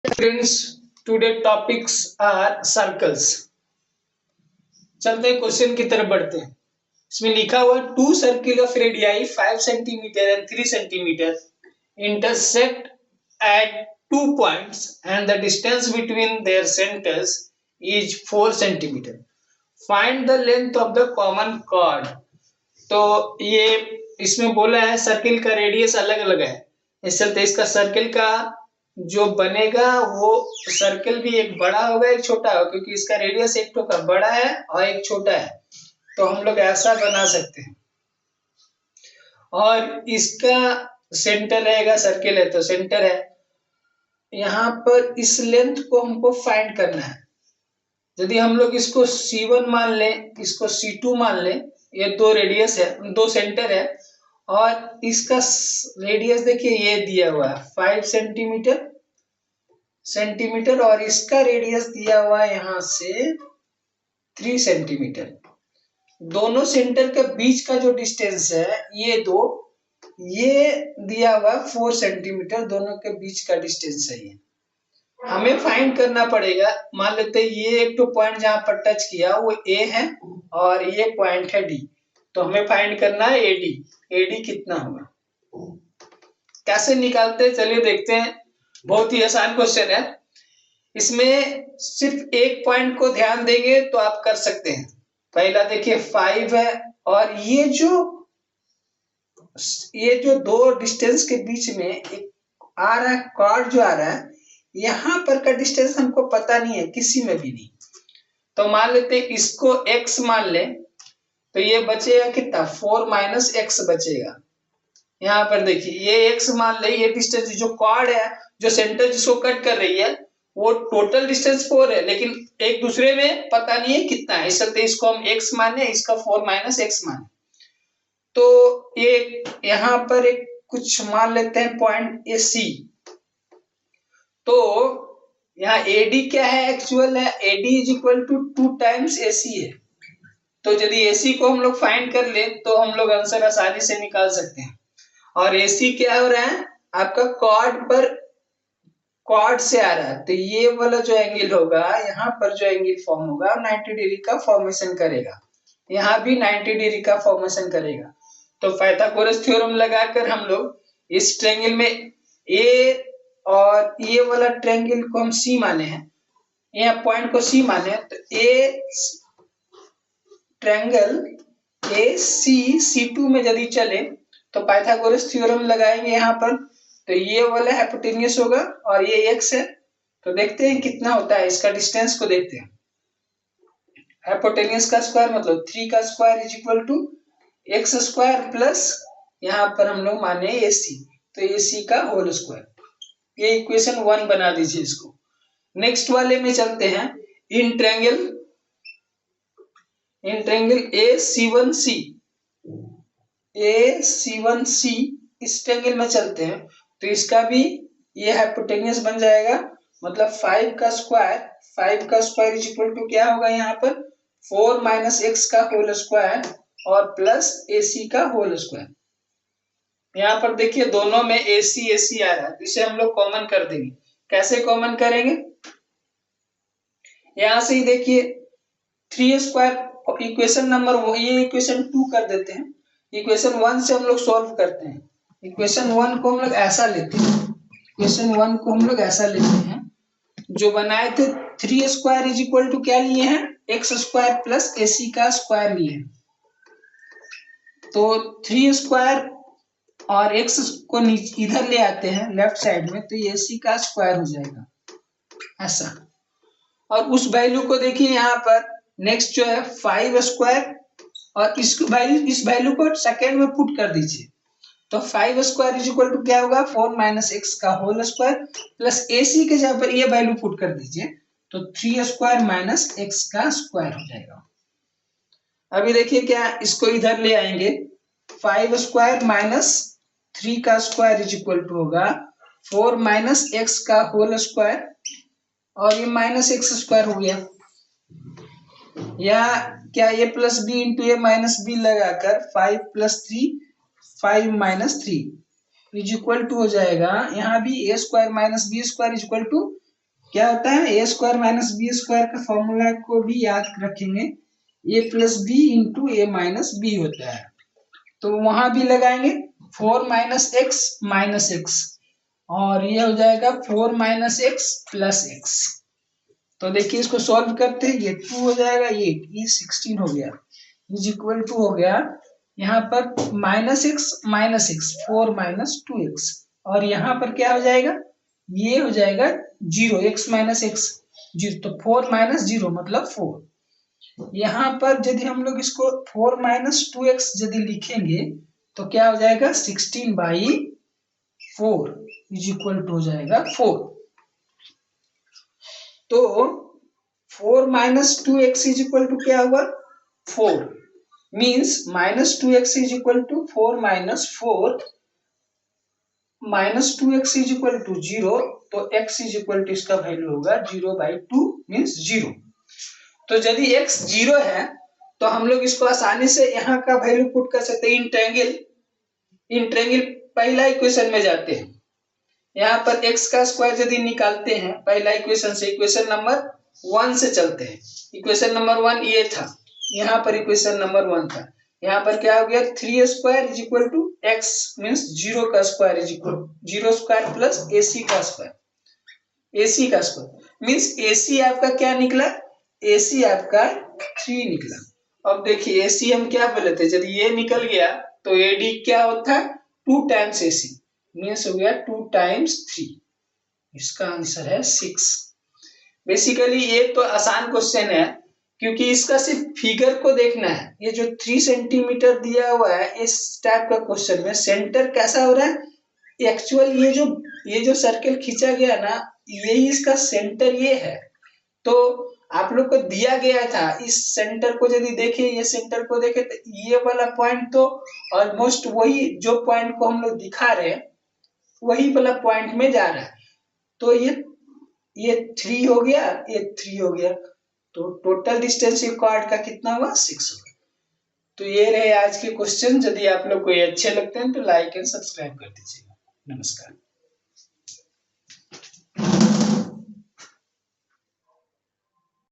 Friends, today topics are circles. चलते हैं question की तरफ बढ़ते हैं। इसमें लिखा हुआ two circle of radii 5 centimetre and 3 centimetre intersect at 2 points and the distance between their centres is 4 centimetre. Find the length of the common chord. तो ये इसमें बोला है सर्किल का रेडियस अलग अलग है, इस चलते इसका सर्किल का जो बनेगा वो सर्कल भी एक बड़ा होगा एक छोटा होगा, क्योंकि इसका रेडियस एक तो का बड़ा है और एक छोटा है, तो हम लोग ऐसा बना सकते हैं। और इसका सेंटर रहेगा, सर्किल है तो सेंटर है। यहाँ पर इस लेंथ को हमको फाइंड करना है। यदि हम लोग इसको C1 मान लें, इसको C2 मान लें, ये दो रेडियस है, दो सेंटर है, और इसका रेडियस देखिए ये दिया हुआ है 5 सेंटीमीटर और इसका रेडियस दिया हुआ है यहाँ से 3 सेंटीमीटर। दोनों सेंटर के बीच का जो डिस्टेंस है ये दिया हुआ 4 सेंटीमीटर, दोनों के बीच का डिस्टेंस है ये। हमें फाइंड करना पड़ेगा। मान लेते हैं ये एक तो पॉइंट जहां पर टच किया वो A है और ये पॉइंट है D, तो हमें फाइंड करना है AD कितना होगा। कैसे निकालते हैं चलिए देखते हैं। बहुत ही आसान क्वेश्चन है। इसमें सिर्फ एक पॉइंट को ध्यान देंगे तो आप कर सकते हैं। पहला देखिए 5 है और ये जो दो डिस्टेंस के बीच में एक आ रहा है कॉर्ड जो आ रहा है, यहां पर का डिस्टेंस हमको पता नहीं है, किसी में भी नहीं। तो मान लेते हैं इसको x मान ले, तो ये बचेगा कितना 4 माइनस x बचेगा। यहाँ पर देखिए ये x मान ले, ये डिस्टेंस जो कॉर्ड है जो सेंटर जिसको कट कर रही है वो टोटल डिस्टेंस 4 है, लेकिन एक दूसरे में पता नहीं है कितना है, इसलिए इसको हम x माने, इसका 4 माइनस x माने। तो ये यहाँ पर एक कुछ मान लेते हैं पॉइंट AC। तो यहाँ AD क्या है, एक्चुअल है AD is equal to 2 times AC है। तो यदि AC को हम लोग फाइंड कर ले तो हम लोग आंसर आसानी से निकाल सकते हैं। और AC क्या हो रहा है आपका कॉर्ड से आ रहा है, तो ये वाला जो एंगल होगा यहाँ पर जो एंगल फॉर्म होगा 90 डिग्री का फॉर्मेशन करेगा, यहाँ भी 90 डिग्री का फॉर्मेशन करेगा। तो पाइथागोरस थ्योरम लगाकर हम लोग इस ट्रायंगल में A और ये वाला ट्रायंगल को हम C माने हैं, यहाँ पॉइंट को C माने, तो A ट्रायंगल C2 में यदि चले तो पाइथागोरस थ्योरम लगाएंगे यहाँ पर, तो ये वाला हाइपोटेन्यूस होगा और ये x है। तो देखते हैं कितना होता है, इसका डिस्टेंस को देखते हैं। हाइपोटेन्यूस का स्क्वायर मतलब 3 का square is equal to x square plus यहाँ पर हम लोग माने AC, तो AC का होल स्क्वायर। ये इक्वेशन 1 बना दीजिए इसको। नेक्स्ट वाले में चलते हैं। इन ट्रायंगल AC1C इस ट्रायंगल में चलते हैं, तो इसका भी ये हाइपोटेन्यूस बन जाएगा, मतलब 5 का स्क्वायर इज इक्वल टू क्या होगा यहाँ पर 4 माइनस x का होल स्क्वायर और प्लस AC का होल स्क्वायर। यहाँ पर देखिए दोनों में AC आ रहा है, इसे हम लोग कॉमन कर देंगे। कैसे कॉमन करेंगे, यहाँ से ही देखिए 3 स्क्वायर इक्वेशन नंबर ये इक्वेशन 2 कर देते हैं, इक्वेशन 1 से हम लोग सॉल्व करते हैं। इक्वेशन 1 को हम लोग ऐसा लेते हैं, जो बनाए थे 3 स्क्वायर इज इक्वल टू क्या लिए हैं x स्क्वायर प्लस AC का स्क्वायर लिए हैं। तो 3 स्क्वायर और x को इधर ले आते हैं लेफ्ट साइड में, तो ये AC का स्क्वायर हो जाएगा ऐसा। और उस वैल्यू को देखिए यहाँ पर नेक्स्ट जो है 5 स्क्वायर और इस वैल्यू को सेकेंड में पुट कर दीजिए, तो 5 स्क्वायर इज इक्वल टू क्या होगा 4 माइनस x का होल स्क्वायर प्लस AC के जगह पर ये वैल्यू पुट कर दीजिए, तो 3 स्क्वायर माइनस x का स्क्वायर हो जाएगा। अभी देखिए क्या इसको इधर ले आएंगे, 5 स्क्वायर माइनस 3 का स्क्वायर इज इक्वल टू होगा 4 माइनस x का होल स्क्वायर और ये माइनस x स्क्वायर हो गया, या क्या ये plus b into A minus B लगाकर 5 plus 3 5 minus 3 is equal to हो जाएगा, यहाँ भी a square minus B square is equal to क्या होता है, A square minus B square का फॉर्मूला को भी याद रखेंगे, A plus B into A minus B होता है, तो वहां भी लगाएंगे 4 माइनस एक्स और ये हो जाएगा 4 माइनस एक्स प्लस एक्स। तो देखिए इसको सॉल्व करते हैं, ये 2 हो जाएगा, ये 16 हो गया, इज इक्वल टू हो गया यहाँ पर माइनस एक्स 4 माइनस 2x, और यहाँ पर क्या हो जाएगा, ये हो जाएगा 0, x माइनस एक्स 0, तो 4 माइनस 0 मतलब 4। यहाँ पर यदि हम लोग इसको 4 माइनस 2x यदि लिखेंगे तो क्या हो जाएगा 16/4 इज इक्वल टू हो जाएगा 4। तो 4 minus 2x is equal to क्या हुआ 4, means minus 2x is equal to 4 minus 2x is equal to 0, तो x इज इक्वल टू इसका वैल्यू होगा 0/2 मीन्स 0। तो यदि x 0 है तो हम लोग इसको आसानी से यहाँ का वैल्यू पुट कर सकते हैं इन ट्रायंगल पहला इक्वेशन में जाते हैं, यहाँ पर x का स्क्वायर यदि निकालते हैं पहला इक्वेशन से, इक्वेशन नंबर 1 से चलते हैं, इक्वेशन नंबर 1 ये था, यहाँ पर इक्वेशन नंबर 1 था, यहाँ पर क्या हो गया 3 square is equal to x means 0 का square is equal 0 square plus ac का स्क्वायर मीन्स ac आपका क्या निकला, ac आपका 3 निकला। अब देखिए ac हम क्या बोले थे, यदि ये निकल गया तो AD क्या होता है 2 टाइम्स AC मीन्स हो गया 2 टाइम्स 3, इसका आंसर है 6। बेसिकली ये तो आसान क्वेश्चन है क्योंकि इसका सिर्फ फिगर को देखना है, ये जो 3 सेंटीमीटर दिया हुआ है इस टाइप का क्वेश्चन में सेंटर कैसा हो रहा है, एक्चुअल ये जो सर्कल खींचा गया ना यही इसका सेंटर ये है, तो आप लोग को दिया गया था इस सेंटर को यदि देखे, ये सेंटर को देखे तो ये वाला पॉइंट तो ऑलमोस्ट वही जो पॉइंट को हम लोग दिखा रहे हैं वही वाला पॉइंट में जा रहा है, तो ये 3 हो गया, ये 3 हो गया, तो टोटल डिस्टेंस ये कॉर्ड का कितना हुआ 6 हुआ। तो ये रहे आज के क्वेश्चन, यदि आप लोग को ये अच्छे लगते हैं तो लाइक एंड सब्सक्राइब कर दीजिएगा। नमस्कार।